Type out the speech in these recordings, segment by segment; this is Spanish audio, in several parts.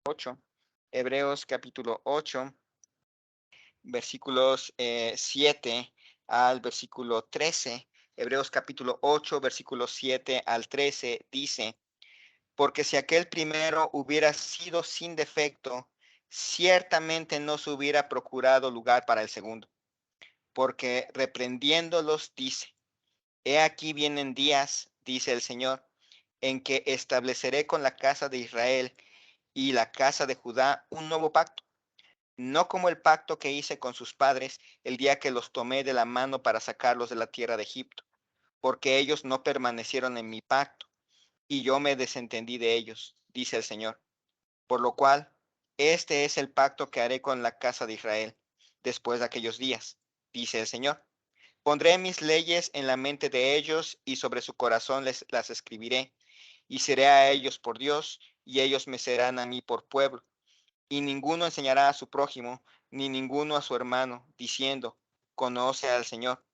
8, Hebreos capítulo 8, versículos 7 al versículo 13. Hebreos capítulo 8, versículos 7 al 13 dice: porque si aquel primero hubiera sido sin defecto, ciertamente no se hubiera procurado lugar para el segundo. Porque reprendiéndolos dice: he aquí vienen días, dice el Señor, en que estableceré con la casa de Israel y la casa de Judá un nuevo pacto, no como el pacto que hice con sus padres el día que los tomé de la mano para sacarlos de la tierra de Egipto, porque ellos no permanecieron en mi pacto, y yo me desentendí de ellos, dice el Señor. Por lo cual, este es el pacto que haré con la casa de Israel después de aquellos días, dice el Señor. Pondré mis leyes en la mente de ellos y sobre su corazón las escribiré, y seré a ellos por Dios, y ellos me serán a mí por pueblo. Y ninguno enseñará a su prójimo, ni ninguno a su hermano, diciendo: conoce al Señor,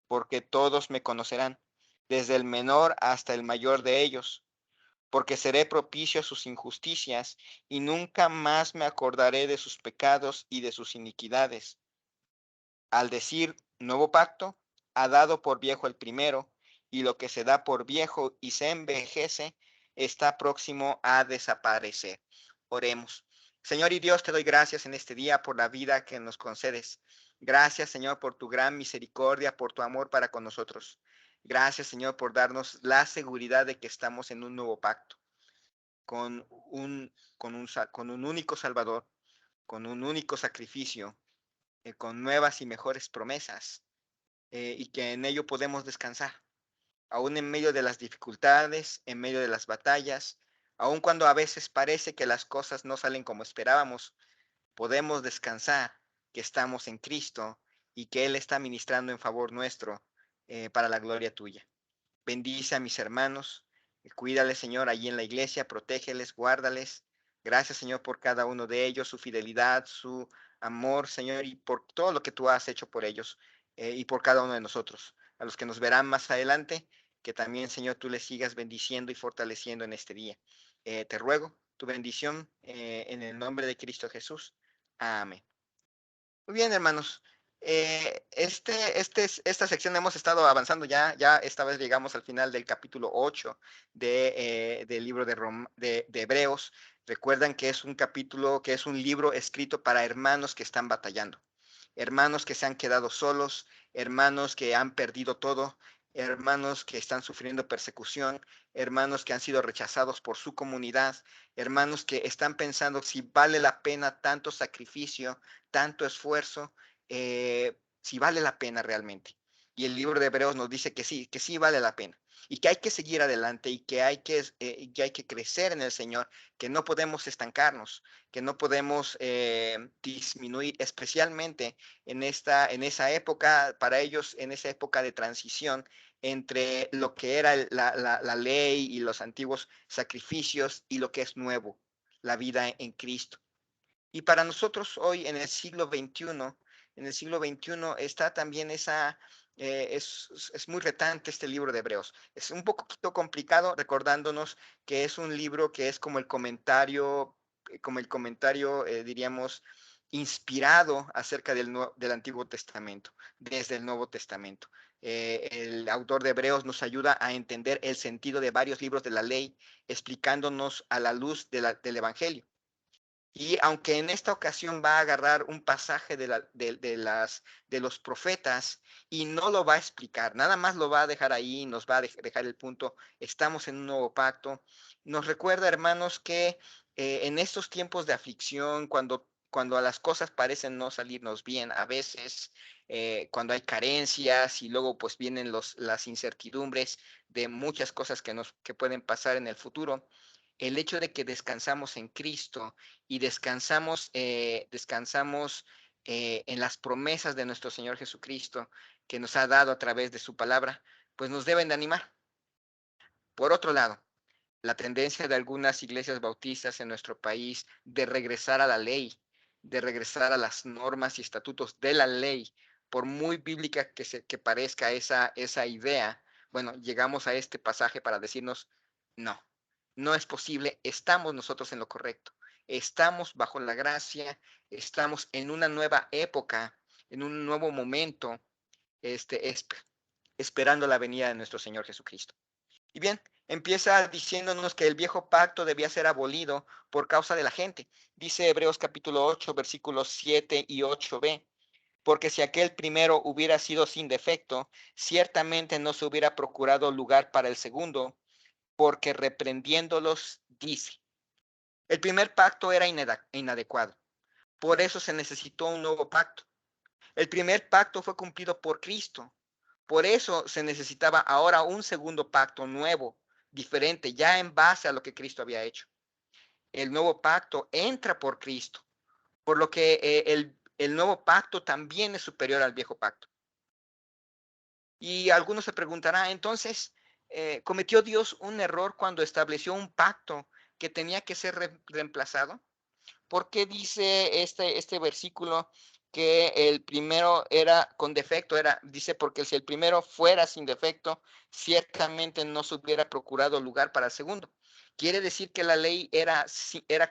porque todos me conocerán, desde el menor hasta el mayor de ellos, porque seré propicio a sus injusticias, y nunca más me acordaré de sus pecados y de sus iniquidades. Al decir nuevo pacto, ha dado por viejo el primero, y lo que se da por viejo y se envejece está próximo a desaparecer. Oremos. Señor y Dios, te doy gracias en este día por la vida que nos concedes. Gracias, Señor, por tu gran misericordia, por tu amor para con nosotros. Gracias, Señor, por darnos la seguridad de que estamos en un nuevo pacto, con con un único Salvador, con un único sacrificio, con nuevas y mejores promesas, y que en ello podemos descansar, aún en medio de las dificultades, en medio de las batallas, aun cuando a veces parece que las cosas no salen como esperábamos, podemos descansar que estamos en Cristo y que Él está ministrando en favor nuestro, para la gloria tuya. Bendice a mis hermanos, cuídales, Señor, allí en la iglesia, protégeles, guárdales. Gracias, Señor, por cada uno de ellos, su fidelidad, su amor, Señor, y por todo lo que tú has hecho por ellos, y por cada uno de nosotros. A los que nos verán más adelante, que también, Señor, tú les sigas bendiciendo y fortaleciendo en este día. Te ruego tu bendición, en el nombre de Cristo Jesús. Amén. Muy bien, hermanos. Esta sección hemos estado avanzando ya esta vez llegamos al final del capítulo 8 del libro de Hebreos. Recuerdan que es un capítulo, que es un libro escrito para hermanos que están batallando, hermanos que se han quedado solos, hermanos que han perdido todo, hermanos que están sufriendo persecución, hermanos que han sido rechazados por su comunidad, hermanos que están pensando si vale la pena tanto sacrificio, tanto esfuerzo, si vale la pena realmente. Y el libro de Hebreos nos dice que sí vale la pena y que hay que seguir adelante y que hay que crecer en el Señor, que no podemos estancarnos, que no podemos disminuir, especialmente en esa época, para ellos, en esa época de transición entre lo que era la ley y los antiguos sacrificios y lo que es nuevo, la vida en Cristo. Y para nosotros hoy en el siglo XXI está también es muy retante este libro de Hebreos. Es un poquito complicado, recordándonos que es un libro que es como el comentario, diríamos, inspirado acerca del Antiguo Testamento, desde el Nuevo Testamento. El autor de Hebreos nos ayuda a entender el sentido de varios libros de la ley, explicándonos a la luz del Evangelio. Y aunque en esta ocasión va a agarrar un pasaje de los profetas y no lo va a explicar, nada más lo va a dejar ahí, nos va a dejar el punto, estamos en un nuevo pacto. Nos recuerda, hermanos, que en estos tiempos de aflicción, cuando las cosas parecen no salirnos bien, a veces, cuando hay carencias y luego pues vienen las incertidumbres de muchas cosas que pueden pasar en el futuro, el hecho de que descansamos en Cristo y descansamos en las promesas de nuestro Señor Jesucristo que nos ha dado a través de su palabra, pues nos deben de animar. Por otro lado, la tendencia de algunas iglesias bautistas en nuestro país de regresar a la ley, de regresar a las normas y estatutos de la ley, por muy bíblica que parezca esa idea, bueno, llegamos a este pasaje para decirnos: no, no es posible, estamos nosotros en lo correcto. estamos bajo la gracia, estamos en una nueva época, en un nuevo momento, esperando la venida de nuestro Señor Jesucristo. Y bien, empieza diciéndonos que el viejo pacto debía ser abolido por causa de la gente. Dice Hebreos capítulo 8, versículos 7 y 8b. Porque si aquel primero hubiera sido sin defecto, ciertamente no se hubiera procurado lugar para el segundo, porque reprendiéndolos dice, el primer pacto era inadecuado, por eso se necesitó un nuevo pacto. El primer pacto fue cumplido por Cristo, por eso se necesitaba ahora un segundo pacto nuevo, diferente, ya en base a lo que Cristo había hecho. El nuevo pacto entra por Cristo, por lo que el nuevo pacto también es superior al viejo pacto. Y algunos se preguntarán, entonces, ¿cometió Dios un error cuando estableció un pacto que tenía que ser reemplazado? ¿Por qué dice este versículo que el primero era con defecto? Dice, porque si el primero fuera sin defecto, ciertamente no se hubiera procurado lugar para el segundo. ¿Quiere decir que la ley era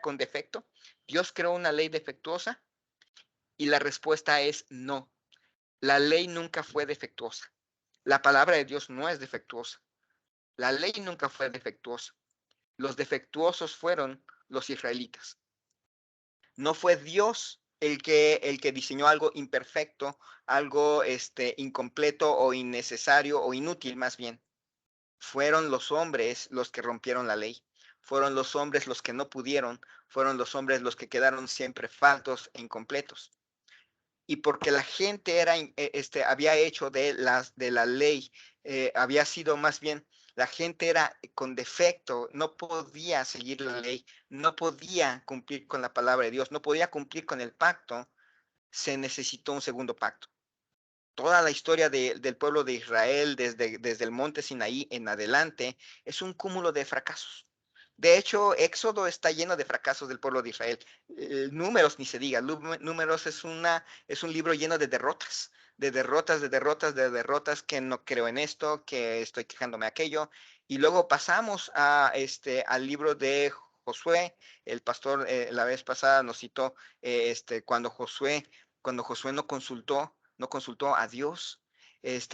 con defecto? ¿Dios creó una ley defectuosa? Y la respuesta es no. La ley nunca fue defectuosa. La palabra de Dios no es defectuosa. La ley nunca fue defectuosa. Los defectuosos fueron los israelitas. No fue Dios el que diseñó algo imperfecto, algo incompleto o innecesario o inútil más bien. Fueron los hombres los que rompieron la ley. Fueron los hombres los que no pudieron. Fueron los hombres los que quedaron siempre faltos e incompletos. Y porque la gente había hecho de la ley, había sido más bien, la gente era con defecto, no podía seguir la ley, no podía cumplir con la palabra de Dios, no podía cumplir con el pacto, se necesitó un segundo pacto. Toda la historia del pueblo de Israel, desde el monte Sinaí en adelante, es un cúmulo de fracasos. De hecho, Éxodo está lleno de fracasos del pueblo de Israel. Números, ni se diga. Números es un libro lleno de derrotas, de derrotas, de derrotas, de derrotas, que no creo en esto, que estoy quejándome aquello. Y luego pasamos al libro de Josué. El pastor la vez pasada nos citó cuando Josué no consultó a Dios,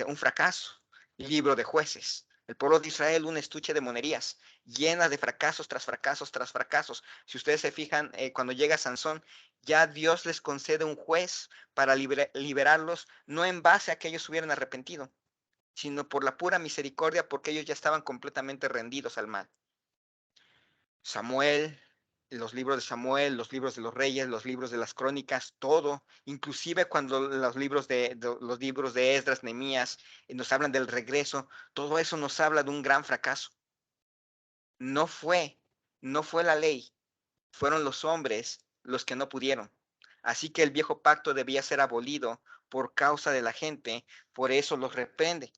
un fracaso. Libro de Jueces. El pueblo de Israel, un estuche de monerías, llena de fracasos tras fracasos tras fracasos. Si ustedes se fijan, cuando llega Sansón, ya Dios les concede un juez para liberarlos, no en base a que ellos hubieran arrepentido, sino por la pura misericordia, porque ellos ya estaban completamente rendidos al mal. Samuel, los libros de Samuel, los libros de los reyes, los libros de las crónicas, todo, inclusive cuando los libros de Esdras, Nehemías, nos hablan del regreso, todo eso nos habla de un gran fracaso. No fue la ley, fueron los hombres los que no pudieron. Así que el viejo pacto debía ser abolido por causa de la gente, por eso los reprende.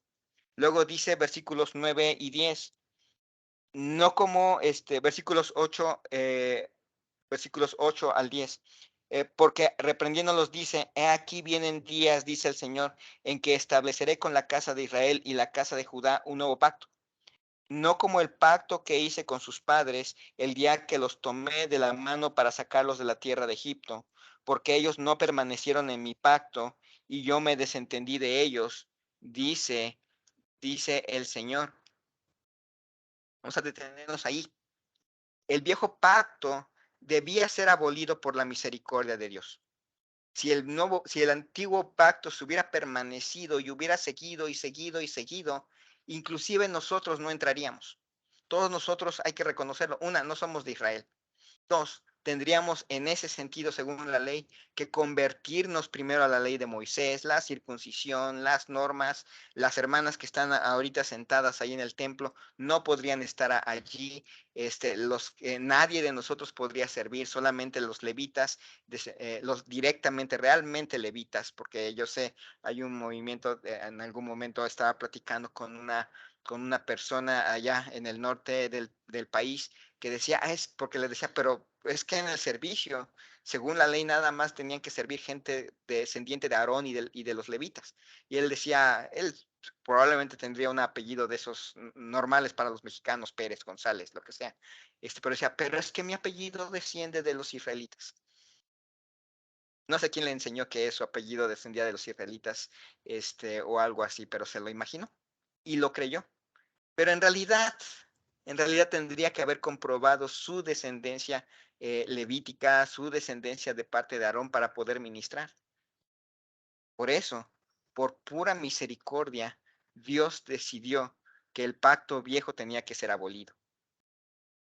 Luego dice versículos 9 y 10, no como versículos 8 al 10. Porque reprendiéndolos dice, he aquí vienen días, dice el Señor, en que estableceré con la casa de Israel y la casa de Judá un nuevo pacto. No como el pacto que hice con sus padres el día que los tomé de la mano para sacarlos de la tierra de Egipto, porque ellos no permanecieron en mi pacto y yo me desentendí de ellos, dice el Señor. Vamos a detenernos ahí. El viejo pacto debía ser abolido por la misericordia de Dios. Si el antiguo pacto se hubiera permanecido y hubiera seguido y seguido y seguido, inclusive nosotros no entraríamos. Todos nosotros, hay que reconocerlo, no somos de Israel. Dos, tendríamos en ese sentido, según la ley, que convertirnos primero a la ley de Moisés, la circuncisión, las normas. Las hermanas que están ahorita sentadas ahí en el templo no podrían estar allí. Nadie de nosotros podría servir, solamente los levitas, los directamente, realmente levitas, porque yo sé, hay un movimiento, en algún momento estaba platicando con una persona allá en el norte del país, que decía, es porque le decía, pero es que en el servicio, según la ley, nada más tenían que servir gente descendiente de Aarón y de los levitas. Y él decía, él probablemente tendría un apellido de esos normales para los mexicanos, Pérez, González, lo que sea. Pero decía, pero es que mi apellido desciende de los israelitas. No sé quién le enseñó que su apellido descendía de los israelitas, o algo así, pero se lo imaginó y lo creyó. Pero en realidad tendría que haber comprobado su descendencia levítica, su descendencia de parte de Aarón para poder ministrar. Por eso, por pura misericordia, Dios decidió que el pacto viejo tenía que ser abolido.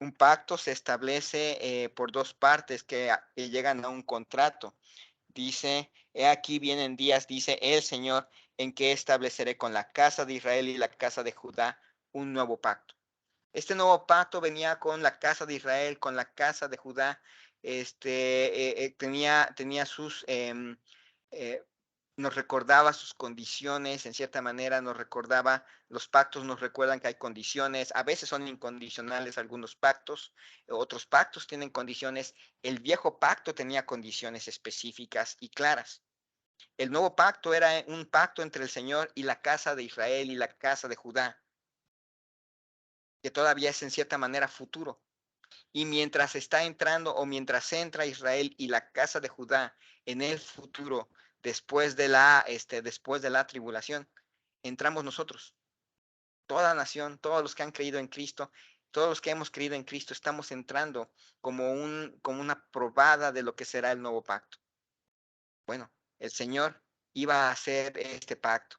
Un pacto se establece por dos partes que llegan a un contrato. Dice, he aquí vienen días, dice el Señor, en que estableceré con la casa de Israel y la casa de Judá un nuevo pacto. Este nuevo pacto venía con la casa de Israel, con la casa de Judá. Tenía sus, nos recordaba sus condiciones, en cierta manera nos recordaba, los pactos nos recuerdan que hay condiciones, a veces son incondicionales algunos pactos, otros pactos tienen condiciones. El viejo pacto tenía condiciones específicas y claras. El nuevo pacto era un pacto entre el Señor y la casa de Israel y la casa de Judá, que todavía es en cierta manera futuro. Y mientras está entrando o mientras entra Israel y la casa de Judá en el futuro, después de la tribulación, entramos nosotros, toda nación, todos los que han creído en Cristo, todos los que hemos creído en Cristo, estamos entrando como una probada de lo que será el nuevo pacto. Bueno, el Señor iba a hacer este pacto.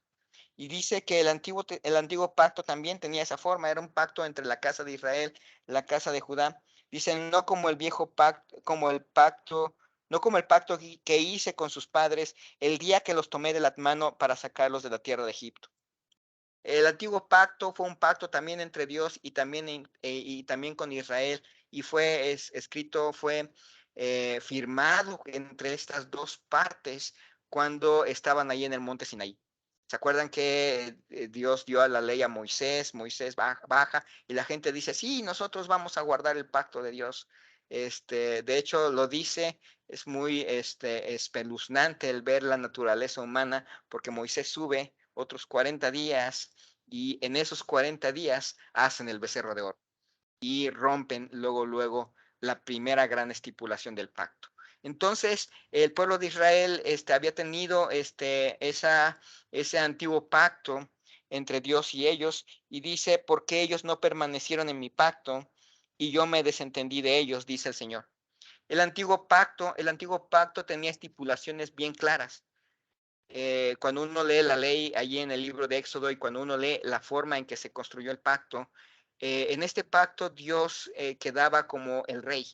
Y dice que el antiguo pacto también tenía esa forma, era un pacto entre la casa de Israel, la casa de Judá. Dicen, no como el viejo pacto, no como el pacto que hice con sus padres el día que los tomé de la mano para sacarlos de la tierra de Egipto. El antiguo pacto fue un pacto también entre Dios y también con Israel, y fue escrito, fue firmado entre estas dos partes cuando estaban ahí en el monte Sinaí. ¿Se acuerdan que Dios dio la ley a Moisés? Moisés baja y la gente dice, sí, nosotros vamos a guardar el pacto de Dios. De hecho, lo dice, es muy espeluznante el ver la naturaleza humana, porque Moisés sube otros 40 días y en esos 40 días hacen el becerro de oro y rompen luego la primera gran estipulación del pacto. Entonces, el pueblo de Israel había tenido ese antiguo pacto entre Dios y ellos, y dice, porque ellos no permanecieron en mi pacto y yo me desentendí de ellos, dice el Señor. El antiguo pacto tenía estipulaciones bien claras. Cuando uno lee la ley allí en el libro de Éxodo y cuando uno lee la forma en que se construyó el pacto, en este pacto Dios quedaba como el rey.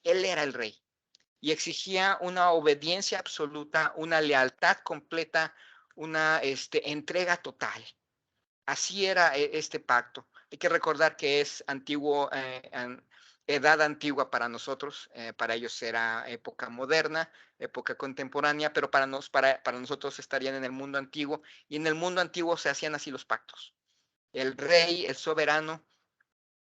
Él era el rey y exigía una obediencia absoluta, una lealtad completa, una entrega total. Así era este pacto. Hay que recordar que es antiguo, edad antigua para nosotros, para ellos era época moderna, época contemporánea, pero para nosotros estarían en el mundo antiguo, y en el mundo antiguo se hacían así los pactos. El rey, el soberano,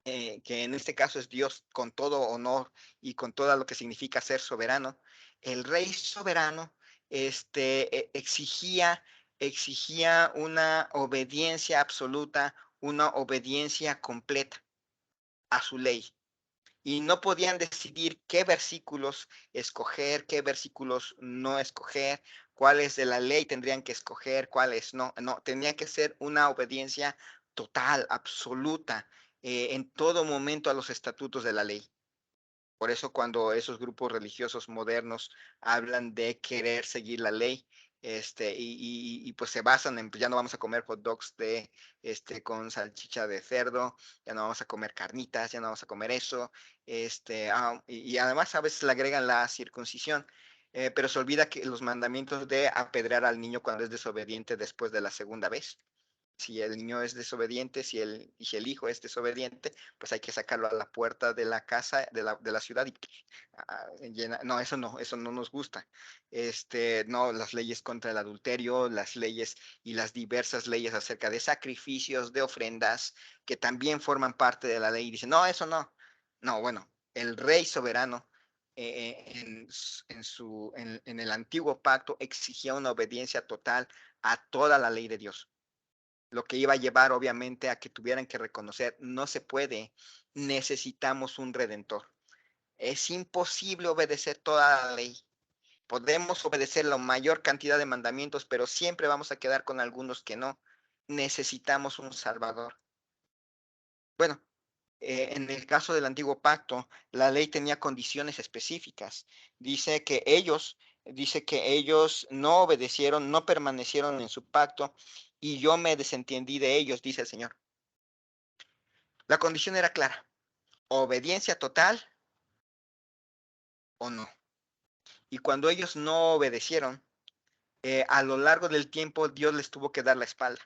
que en este caso es Dios con todo honor y con todo lo que significa ser soberano, el rey soberano exigía una obediencia absoluta, una obediencia completa a su ley. Y no podían decidir qué versículos escoger, qué versículos no escoger, cuáles de la ley tendrían que escoger, cuáles no. No, tenía que ser una obediencia total, absoluta, en todo momento a los estatutos de la ley. Por eso cuando esos grupos religiosos modernos hablan de querer seguir la ley, pues se basan en, pues ya no vamos a comer hot dogs con salchicha de cerdo, ya no vamos a comer carnitas, ya no vamos a comer eso, y además a veces le agregan la circuncisión, pero se olvida que los mandamientos de apedrear al niño cuando es desobediente después de la segunda vez. Si el niño es desobediente, si el hijo es desobediente, pues hay que sacarlo a la puerta de la casa, de la ciudad y no, eso no nos gusta. No, las leyes contra el adulterio, las leyes y las diversas leyes acerca de sacrificios, de ofrendas, que también forman parte de la ley. Dicen, no, eso no. No, bueno, el rey soberano en el antiguo pacto exigía una obediencia total a toda la ley de Dios. lo que iba a llevar obviamente a que tuvieran que reconocer, no se puede, necesitamos un redentor. Es imposible obedecer toda la ley. Podemos obedecer la mayor cantidad de mandamientos, pero siempre vamos a quedar con algunos que no. Necesitamos un Salvador. Bueno, en el caso del antiguo pacto, la ley tenía condiciones específicas. Dice que ellos no obedecieron, no permanecieron en su pacto y yo me desentendí de ellos, dice el Señor. La condición era clara, obediencia total o no. Y cuando ellos no obedecieron, a lo largo del tiempo Dios les tuvo que dar la espalda.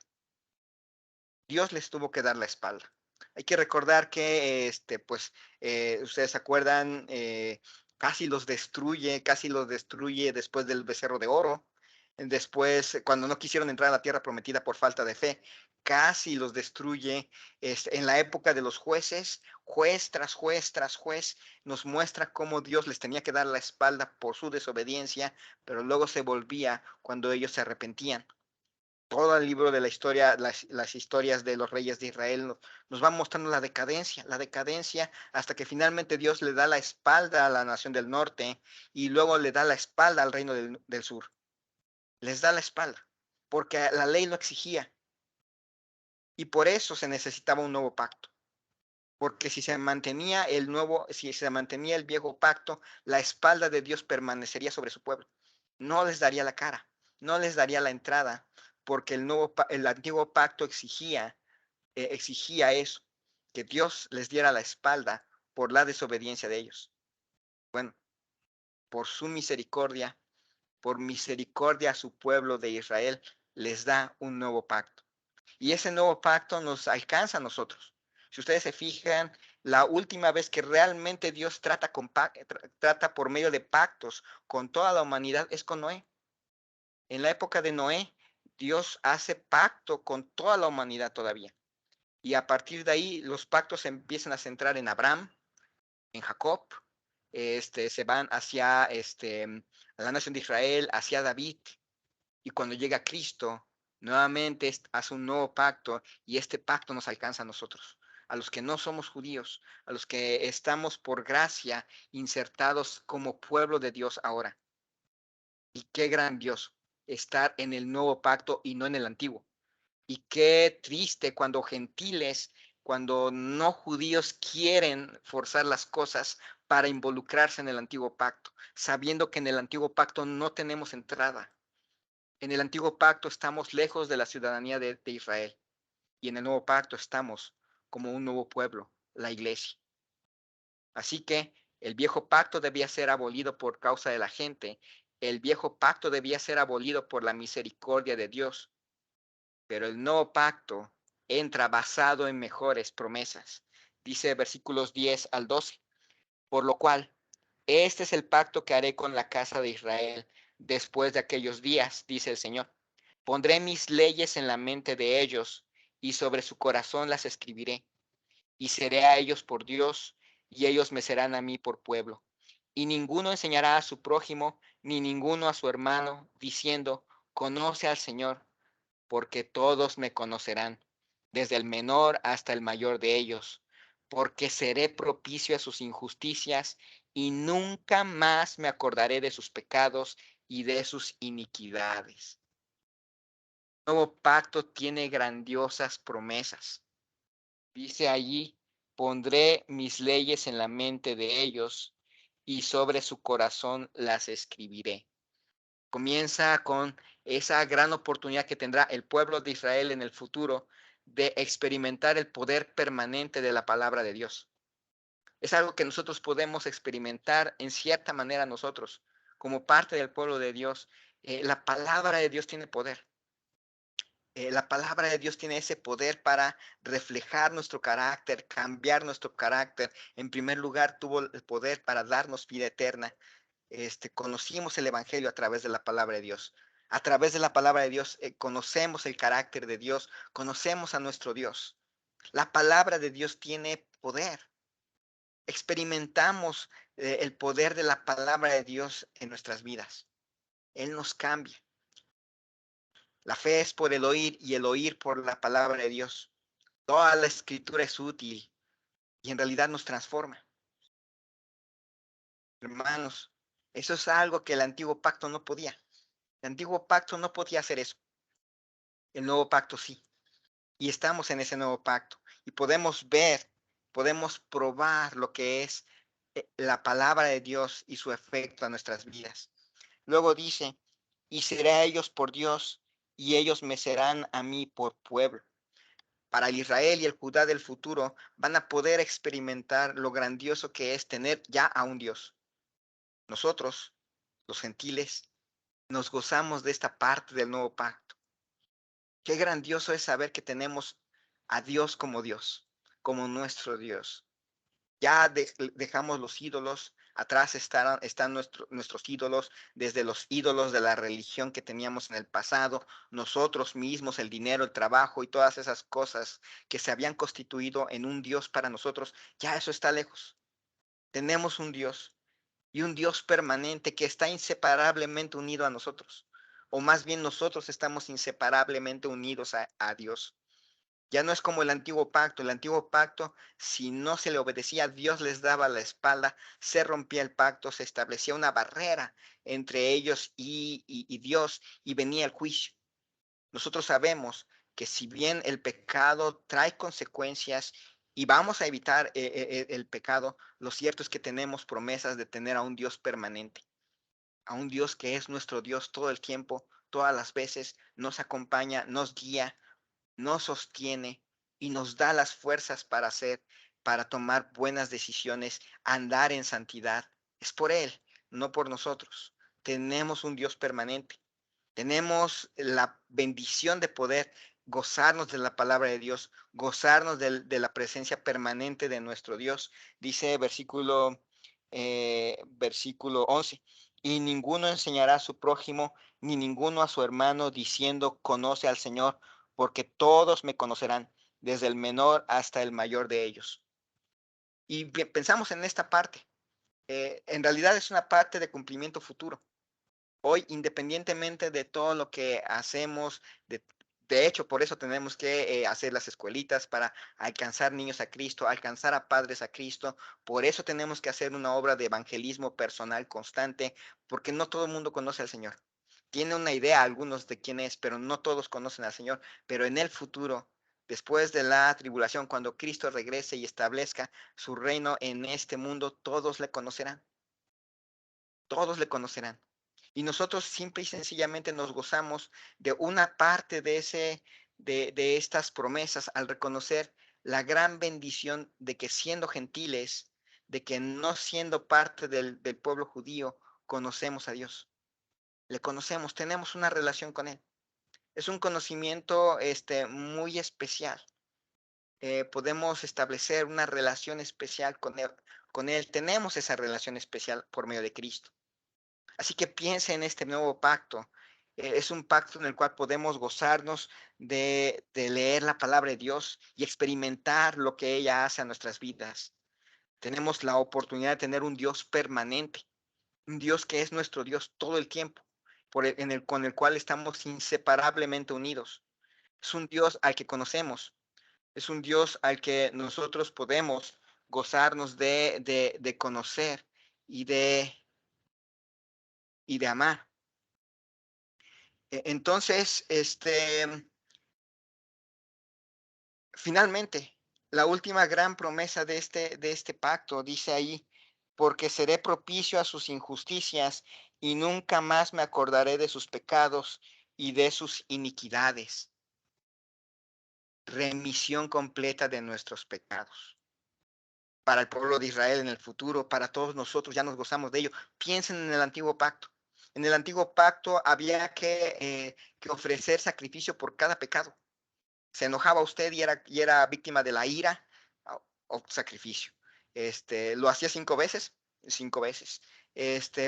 Dios les tuvo que dar la espalda. Hay que recordar que, ustedes se acuerdan, casi los destruye después del becerro de oro. Después, cuando no quisieron entrar a la tierra prometida por falta de fe, casi los destruye. En la época de los jueces, juez tras juez tras juez, nos muestra cómo Dios les tenía que dar la espalda por su desobediencia, pero luego se volvía cuando ellos se arrepentían. Todo el libro de la historia, las historias de los reyes de Israel nos va mostrando la decadencia hasta que finalmente Dios le da la espalda a la nación del norte y luego le da la espalda al reino del sur. Les da la espalda porque la ley lo exigía y por eso se necesitaba un nuevo pacto. Porque si se mantenía el viejo pacto, la espalda de Dios permanecería sobre su pueblo. No les daría la cara, no les daría la entrada, porque el antiguo pacto exigía eso, que Dios les diera la espalda por la desobediencia de ellos. Bueno, por su misericordia, por misericordia a su pueblo de Israel, les da un nuevo pacto. Y ese nuevo pacto nos alcanza a nosotros. Si ustedes se fijan, la última vez que realmente Dios trata por medio de pactos con toda la humanidad es con Noé. En la época de Noé, Dios hace pacto con toda la humanidad todavía. Y a partir de ahí, los pactos se empiezan a centrar en Abraham, en Jacob, se van hacia la nación de Israel, hacia David. Y cuando llega Cristo, nuevamente hace un nuevo pacto y este pacto nos alcanza a nosotros, a los que no somos judíos, a los que estamos por gracia insertados como pueblo de Dios ahora. Y qué grandioso estar en el nuevo pacto y no en el antiguo. Y qué triste cuando no judíos quieren forzar las cosas para involucrarse en el antiguo pacto, sabiendo que en el antiguo pacto no tenemos entrada. En el antiguo pacto estamos lejos de la ciudadanía de Israel y en el nuevo pacto estamos como un nuevo pueblo, la iglesia. Así que el viejo pacto debía ser abolido por causa de la gente, el viejo pacto debía ser abolido por la misericordia de Dios, pero el nuevo pacto entra basado en mejores promesas. Dice versículos 10 al 12, por lo cual, este es el pacto que haré con la casa de Israel después de aquellos días, dice el Señor. Pondré mis leyes en la mente de ellos y sobre su corazón las escribiré. Y seré a ellos por Dios y ellos me serán a mí por pueblo. Y ninguno enseñará a su prójimo ni ninguno a su hermano, diciendo, conoce al Señor, porque todos me conocerán, desde el menor hasta el mayor de ellos, porque seré propicio a sus injusticias y nunca más me acordaré de sus pecados y de sus iniquidades. El nuevo pacto tiene grandiosas promesas. Dice allí, pondré mis leyes en la mente de ellos y sobre su corazón las escribiré. Comienza con esa gran oportunidad que tendrá el pueblo de Israel en el futuro de experimentar el poder permanente de la palabra de Dios. Es algo que nosotros podemos experimentar en cierta manera nosotros, como parte del pueblo de Dios. La palabra de Dios tiene poder. La palabra de Dios tiene ese poder para reflejar nuestro carácter, cambiar nuestro carácter. En primer lugar, tuvo el poder para darnos vida eterna. Conocimos el Evangelio a través de la palabra de Dios. A través de la palabra de Dios conocemos el carácter de Dios, conocemos a nuestro Dios. La palabra de Dios tiene poder. Experimentamos el poder de la palabra de Dios en nuestras vidas. Él nos cambia. La fe es por el oír y el oír por la palabra de Dios. Toda la escritura es útil y en realidad nos transforma. Hermanos, eso es algo que el antiguo pacto no podía. El antiguo pacto no podía hacer eso. El nuevo pacto sí. Y estamos en ese nuevo pacto. Y podemos ver, podemos probar lo que es la palabra de Dios y su efecto a nuestras vidas. Luego dice, y seré a ellos por Dios, y ellos me serán a mí por pueblo. Para el Israel y el Judá del futuro van a poder experimentar lo grandioso que es tener ya a un Dios. Nosotros, los gentiles, nos gozamos de esta parte del nuevo pacto. Qué grandioso es saber que tenemos a Dios, como nuestro Dios. Ya dejamos los ídolos, atrás están nuestros ídolos, desde los ídolos de la religión que teníamos en el pasado, nosotros mismos, el dinero, el trabajo y todas esas cosas que se habían constituido en un Dios para nosotros, ya eso está lejos. Tenemos un Dios y un Dios permanente que está inseparablemente unido a nosotros, o más bien nosotros estamos inseparablemente unidos a Dios. Ya no es como el antiguo pacto, si no se le obedecía, Dios les daba la espalda, se rompía el pacto, se establecía una barrera entre ellos y Dios y venía el juicio. Nosotros sabemos que si bien el pecado trae consecuencias y vamos a evitar el pecado, lo cierto es que tenemos promesas de tener a un Dios permanente, a un Dios que es nuestro Dios todo el tiempo, todas las veces, nos acompaña, nos guía, nos sostiene y nos da las fuerzas para hacer, para tomar buenas decisiones, andar en santidad. Es por Él, no por nosotros. Tenemos un Dios permanente. Tenemos la bendición de poder gozarnos de la palabra de Dios, gozarnos de la presencia permanente de nuestro Dios. Dice versículo 11, y ninguno enseñará a su prójimo, ni ninguno a su hermano, diciendo, conoce al Señor, porque todos me conocerán, desde el menor hasta el mayor de ellos. Y pensamos en esta parte. En realidad es una parte de cumplimiento futuro. Hoy, independientemente de todo lo que hacemos, de hecho, por eso tenemos que hacer las escuelitas para alcanzar niños a Cristo, alcanzar a padres a Cristo. Por eso tenemos que hacer una obra de evangelismo personal constante, porque no todo el mundo conoce al Señor. Tiene una idea algunos de quién es, pero no todos conocen al Señor. Pero en el futuro, después de la tribulación, cuando Cristo regrese y establezca su reino en este mundo, todos le conocerán. Todos le conocerán. Y nosotros simple y sencillamente nos gozamos de una parte de estas promesas al reconocer la gran bendición de que siendo gentiles, de que no siendo parte del pueblo judío, conocemos a Dios. Le conocemos, tenemos una relación con Él. Es un conocimiento muy especial. Podemos establecer una relación especial con Él. Con Él tenemos esa relación especial por medio de Cristo. Así que piensa en este nuevo pacto. Es un pacto en el cual podemos gozarnos de leer la palabra de Dios y experimentar lo que ella hace a nuestras vidas. Tenemos la oportunidad de tener un Dios permanente, un Dios que es nuestro Dios todo el tiempo, con el cual estamos inseparablemente unidos. Es un Dios al que conocemos, es un Dios al que nosotros podemos gozarnos de conocer y de amar. Entonces, finalmente, la última gran promesa de este pacto dice ahí, porque seré propicio a sus injusticias y nunca más me acordaré de sus pecados y de sus iniquidades. Remisión completa de nuestros pecados. Para el pueblo de Israel en el futuro, para todos nosotros, ya nos gozamos de ello. Piensen en el antiguo pacto. En el antiguo pacto había que ofrecer sacrificio por cada pecado. Se enojaba usted y era víctima de la ira o sacrificio. Lo hacía 5 veces, 5 veces.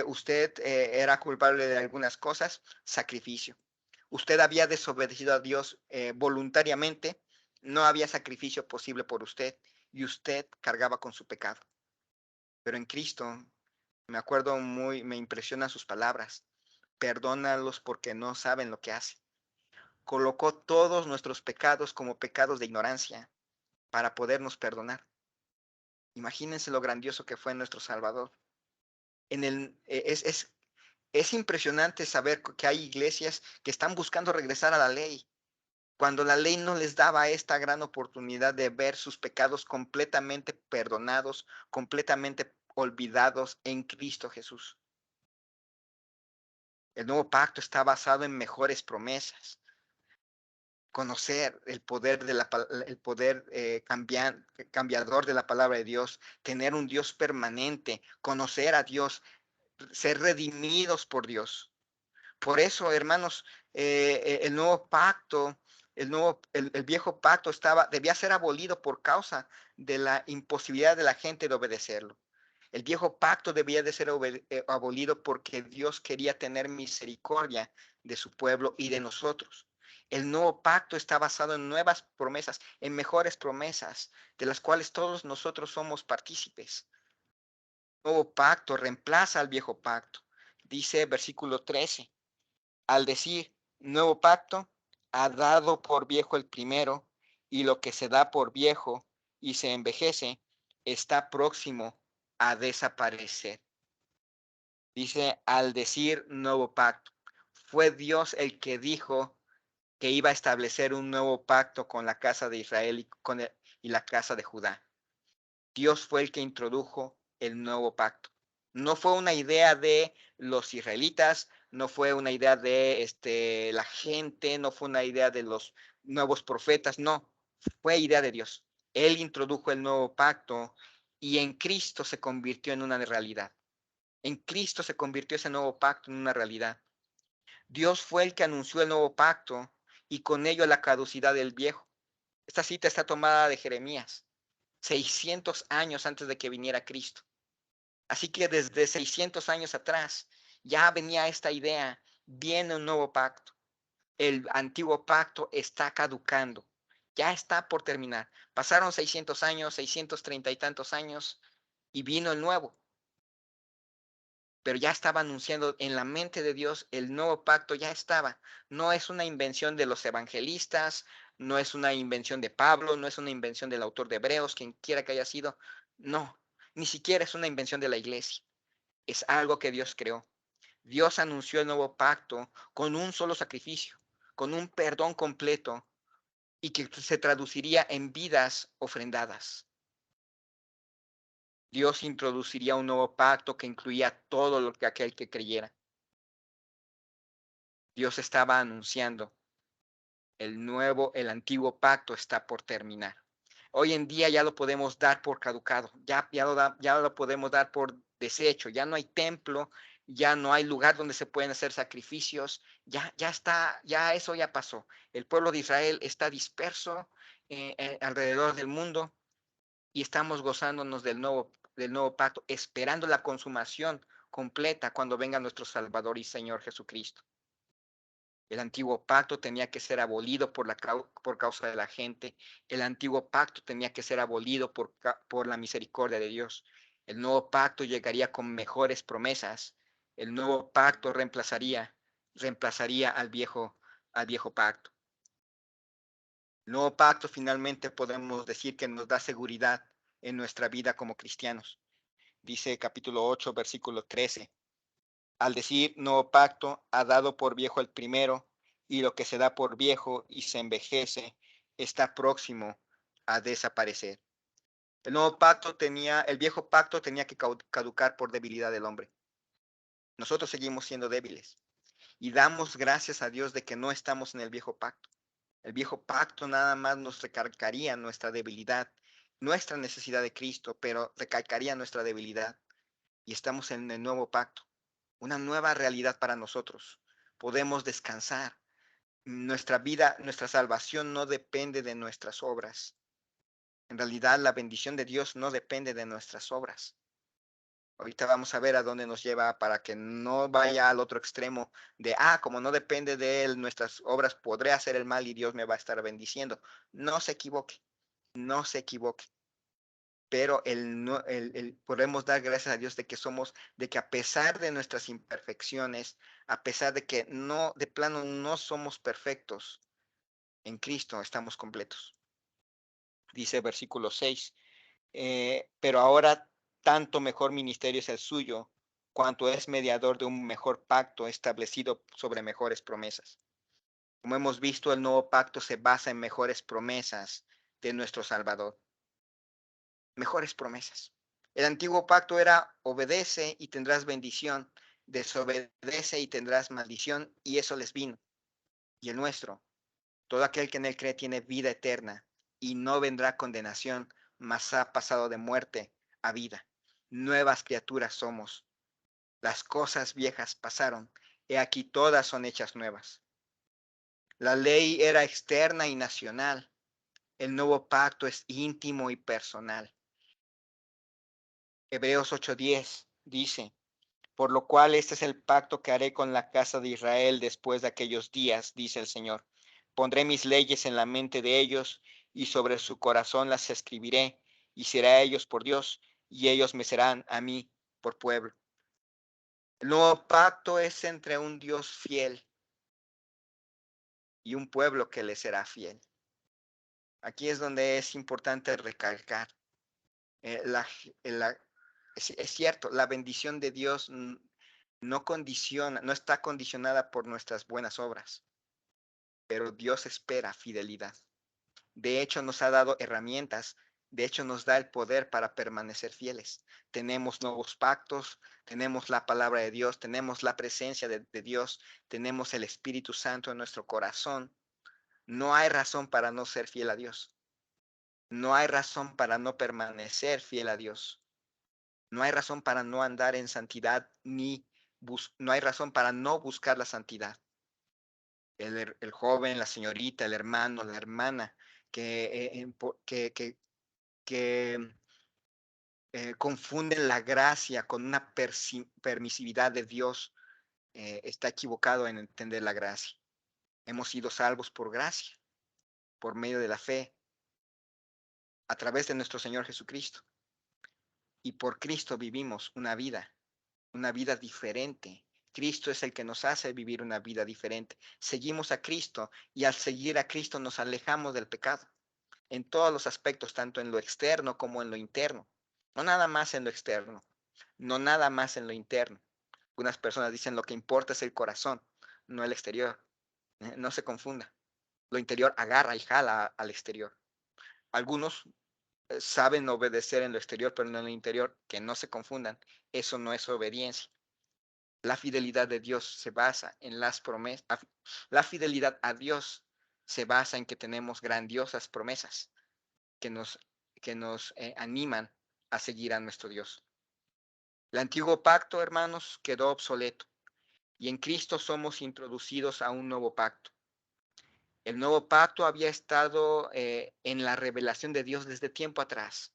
Usted era culpable de algunas cosas, sacrificio. Usted había desobedecido a Dios voluntariamente, no había sacrificio posible por usted y usted cargaba con su pecado. Pero en Cristo, me impresionan sus palabras. Perdónalos porque no saben lo que hacen. colocó todos nuestros pecados como pecados de ignorancia para podernos perdonar. Imagínense lo grandioso que fue nuestro Salvador. Es impresionante saber que hay iglesias que están buscando regresar a la ley, cuando la ley no les daba esta gran oportunidad de ver sus pecados completamente perdonados, completamente olvidados en Cristo Jesús. El nuevo pacto está basado en mejores promesas. Conocer el poder, el poder cambiador de la palabra de Dios, tener un Dios permanente, conocer a Dios, ser redimidos por Dios. Por eso, hermanos, el nuevo pacto, el viejo pacto debía ser abolido por causa de la imposibilidad de la gente de obedecerlo. El viejo pacto debía de ser abolido porque Dios quería tener misericordia de su pueblo y de nosotros. El nuevo pacto está basado en nuevas promesas, en mejores promesas, de las cuales todos nosotros somos partícipes. El nuevo pacto reemplaza al viejo pacto. Dice versículo 13. Al decir nuevo pacto, ha dado por viejo el primero, y lo que se da por viejo y se envejece está próximo a desaparecer. Dice, al decir nuevo pacto, fue Dios el que dijo que iba a establecer un nuevo pacto con la casa de Israel y la casa de Judá. Dios fue el que introdujo el nuevo pacto. No fue una idea de los israelitas, no fue una idea de la gente, no fue una idea de los nuevos profetas, no, fue idea de Dios. Él introdujo el nuevo pacto y en Cristo se convirtió en una realidad. En Cristo se convirtió ese nuevo pacto en una realidad. Dios fue el que anunció el nuevo pacto y con ello la caducidad del viejo. Esta cita está tomada de Jeremías, 600 años antes de que viniera Cristo. Así que desde 600 años atrás ya venía esta idea, viene un nuevo pacto. El antiguo pacto está caducando, ya está por terminar. Pasaron 600 años, 630 y tantos años y vino el nuevo. Pero ya estaba anunciando en la mente de Dios, el nuevo pacto ya estaba. No es una invención de los evangelistas, no es una invención de Pablo, no es una invención del autor de Hebreos, quien quiera que haya sido. No, ni siquiera es una invención de la iglesia. Es algo que Dios creó. Dios anunció el nuevo pacto con un solo sacrificio, con un perdón completo y que se traduciría en vidas ofrendadas. Dios introduciría un nuevo pacto que incluía todo lo que aquel que creyera. Dios estaba anunciando el antiguo pacto está por terminar. Hoy en día ya lo podemos dar por caducado, ya lo podemos dar por desecho, ya no hay templo, ya no hay lugar donde se pueden hacer sacrificios, ya está, ya eso ya pasó. El pueblo de Israel está disperso alrededor del mundo y estamos gozándonos del nuevo pacto, esperando la consumación completa cuando venga nuestro Salvador y Señor Jesucristo. El antiguo pacto tenía que ser abolido por causa de la gente. El antiguo pacto tenía que ser abolido por la misericordia de Dios. El nuevo pacto llegaría con mejores promesas. El nuevo pacto reemplazaría al viejo pacto. El nuevo pacto finalmente podemos decir que nos da seguridad en nuestra vida como cristianos. Dice capítulo 8, versículo 13. Al decir nuevo pacto, ha dado por viejo el primero, y lo que se da por viejo y se envejece está próximo a desaparecer. El viejo pacto tenía que caducar por debilidad del hombre. Nosotros seguimos siendo débiles y damos gracias a Dios de que no estamos en el viejo pacto. El viejo pacto nada más nos recalcaría nuestra debilidad, nuestra necesidad de Cristo, pero recalcaría nuestra debilidad. Y estamos en el nuevo pacto, una nueva realidad para nosotros. Podemos descansar. Nuestra vida, nuestra salvación no depende de nuestras obras. En realidad, la bendición de Dios no depende de nuestras obras. Ahorita vamos a ver a dónde nos lleva para que no vaya al otro extremo de, como no depende de Él, nuestras obras, podré hacer el mal y Dios me va a estar bendiciendo. No se equivoque, no se equivoque. Pero podemos dar gracias a Dios de que a pesar de nuestras imperfecciones, a pesar de que de plano no somos perfectos, En Cristo estamos completos. Dice versículo 6, pero ahora tanto mejor ministerio es el suyo, cuanto es mediador de un mejor pacto establecido sobre mejores promesas. Como hemos visto, el nuevo pacto se basa en mejores promesas de nuestro Salvador. Mejores promesas. El antiguo pacto era obedece y tendrás bendición, desobedece y tendrás maldición, y eso les vino. Y el nuestro, todo aquel que en él cree tiene vida eterna y no vendrá condenación, mas ha pasado de muerte a vida. Nuevas criaturas somos. Las cosas viejas pasaron, he aquí todas son hechas nuevas. La ley era externa y nacional. El nuevo pacto es íntimo y personal. Hebreos 8:10 dice, por lo cual este es el pacto que haré con la casa de Israel después de aquellos días, dice el Señor. Pondré mis leyes en la mente de ellos y sobre su corazón las escribiré y seré a ellos por Dios y ellos me serán a mí por pueblo. El nuevo pacto es entre un Dios fiel y un pueblo que le será fiel. Aquí es donde es importante recalcar. eh, la, la, es cierto, la bendición de Dios no condiciona, no está condicionada por nuestras buenas obras, pero Dios espera fidelidad. De hecho, nos ha dado herramientas, de hecho, nos da el poder para permanecer fieles. Tenemos nuevos pactos, tenemos la palabra de Dios, tenemos la presencia de Dios, tenemos el Espíritu Santo en nuestro corazón. No hay razón para no ser fiel a Dios. No hay razón para no permanecer fiel a Dios. No hay razón para no andar en santidad, no hay razón para no buscar la santidad. El joven, la señorita, el hermano, la hermana que confunden la gracia con una permisividad de Dios, está equivocado en entender la gracia. Hemos sido salvos por gracia, por medio de la fe, a través de nuestro Señor Jesucristo. Y por Cristo vivimos una vida diferente. Cristo es el que nos hace vivir una vida diferente. Seguimos a Cristo y al seguir a Cristo nos alejamos del pecado en todos los aspectos, tanto en lo externo como en lo interno. No nada más en lo externo, no nada más en lo interno. Algunas personas dicen lo que importa es el corazón, no el exterior. No se confunda. Lo interior agarra y jala al exterior. Algunos saben obedecer en lo exterior, pero no en lo interior. Que no se confundan. Eso no es obediencia. La fidelidad de Dios se basa en las promesas. La fidelidad a Dios se basa en que tenemos grandiosas promesas que nos animan a seguir a nuestro Dios. El antiguo pacto, hermanos, quedó obsoleto y en Cristo somos introducidos a un nuevo pacto. El nuevo pacto había estado en la revelación de Dios desde tiempo atrás.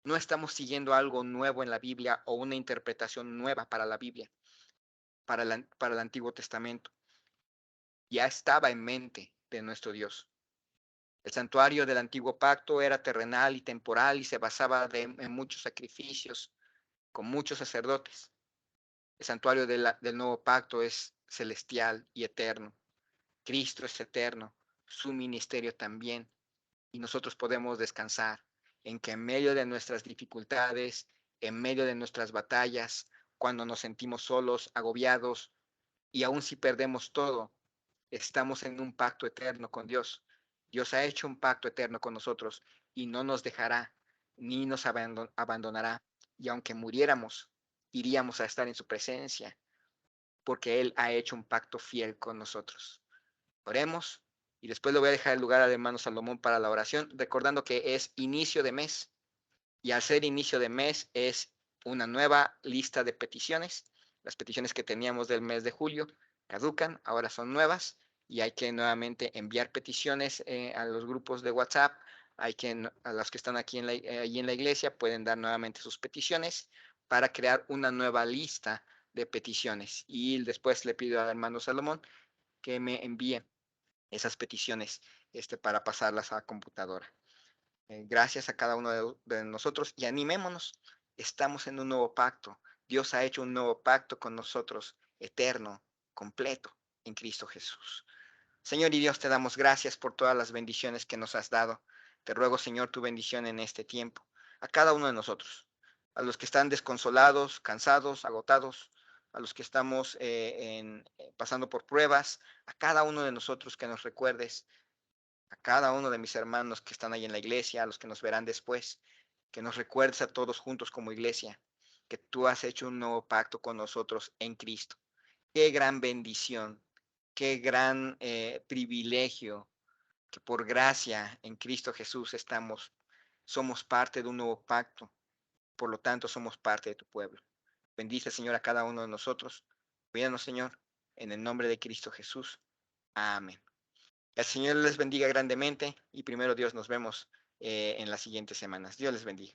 No estamos siguiendo algo nuevo en la Biblia o una interpretación nueva para la Biblia, para el Antiguo Testamento. Ya estaba en mente de nuestro Dios. El santuario del antiguo pacto era terrenal y temporal y se basaba en muchos sacrificios con muchos sacerdotes. El santuario del nuevo pacto es celestial y eterno. Cristo es eterno, su ministerio también, y nosotros podemos descansar en que en medio de nuestras dificultades, en medio de nuestras batallas, cuando nos sentimos solos, agobiados, y aun si perdemos todo, estamos en un pacto eterno con Dios. Dios ha hecho un pacto eterno con nosotros y no nos dejará ni nos abandonará. Y aunque muriéramos, iríamos a estar en su presencia, porque Él ha hecho un pacto fiel con nosotros. Oremos y después le voy a dejar el lugar al hermano Salomón para la oración, recordando que es inicio de mes y al ser inicio de mes es una nueva lista de peticiones. Las peticiones que teníamos del mes de julio caducan, ahora son nuevas y hay que nuevamente enviar peticiones a los grupos de WhatsApp. A los que están aquí allí en la iglesia pueden dar nuevamente sus peticiones para crear una nueva lista de peticiones. Y después le pido al hermano Salomón que me envíe esas peticiones para pasarlas a la computadora. Gracias a cada uno de nosotros y animémonos. Estamos en un nuevo pacto. Dios ha hecho un nuevo pacto con nosotros, eterno, completo, en Cristo Jesús. Señor y Dios, te damos gracias por todas las bendiciones que nos has dado. Te ruego, Señor, tu bendición en este tiempo, a cada uno de nosotros, a los que están desconsolados, cansados, agotados, a los que estamos pasando por pruebas, a cada uno de nosotros que nos recuerdes, a cada uno de mis hermanos que están ahí en la iglesia, a los que nos verán después, que nos recuerdes a todos juntos como iglesia, que tú has hecho un nuevo pacto con nosotros en Cristo. Qué gran bendición, qué gran privilegio que por gracia en Cristo Jesús somos parte de un nuevo pacto, por lo tanto somos parte de tu pueblo. Bendice, Señor, a cada uno de nosotros. Cuídanos, Señor, en el nombre de Cristo Jesús. Amén. El Señor les bendiga grandemente y primero Dios nos vemos en las siguientes semanas. Dios les bendiga.